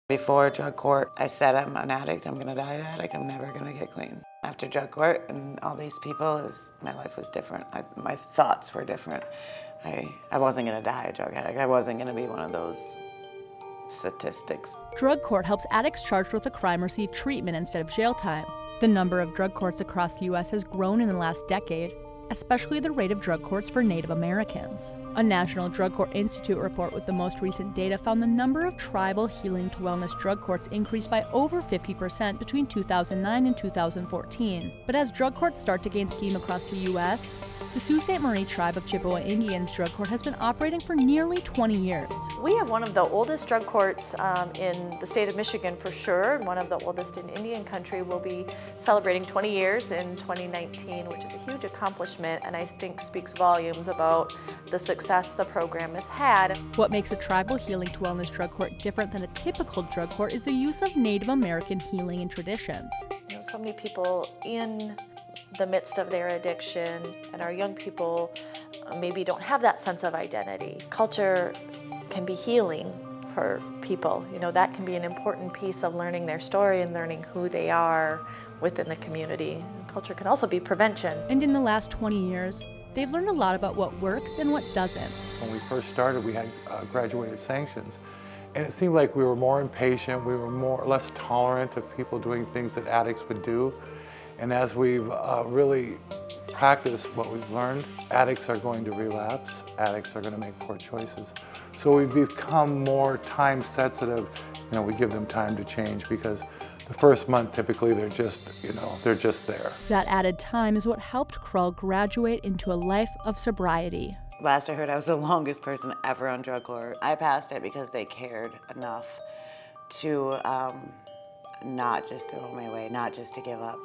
Before drug court, I said I'm an addict, I'm gonna die an addict, I'm never gonna get clean. After drug court and all these people, my life was different. My thoughts were different. I wasn't gonna die a drug addict. I wasn't gonna be one of those statistics. Drug court helps addicts charged with a crime receive treatment instead of jail time. The number of drug courts across the U.S. has grown in the last decade, especially the rate of drug courts for Native Americans. A National Drug Court Institute report with the most recent data found the number of tribal healing to wellness drug courts increased by over 50% between 2009 and 2014. But as drug courts start to gain steam across the U.S., the Sault Ste. Marie tribe of Chippewa Indians drug court has been operating for nearly 20 years. We have one of the oldest drug courts in the state of Michigan for sure, and one of the oldest in Indian country. We'll be celebrating 20 years in 2019, which is a huge accomplishment and I think speaks volumes about the success the program has had. What makes a tribal healing to wellness drug court different than a typical drug court is the use of Native American healing and traditions. You know, so many people in the midst of their addiction, and our young people maybe don't have that sense of identity. Culture can be healing for people. You know, that can be an important piece of learning their story and learning who they are within the community. Culture can also be prevention. And in the last 20 years, they've learned a lot about what works and what doesn't. When we first started, we had graduated sanctions. And it seemed like we were more impatient, we were less tolerant of people doing things that addicts would do. And as we've really practiced what we've learned, addicts are going to relapse, addicts are going to make poor choices. So we've become more time sensitive. You know, we give them time to change because the first month, typically, they're just there. That added time is what helped Krull graduate into a life of sobriety. Last I heard, I was the longest person ever on drug court. I passed it because they cared enough to not just throw me away, not just to give up.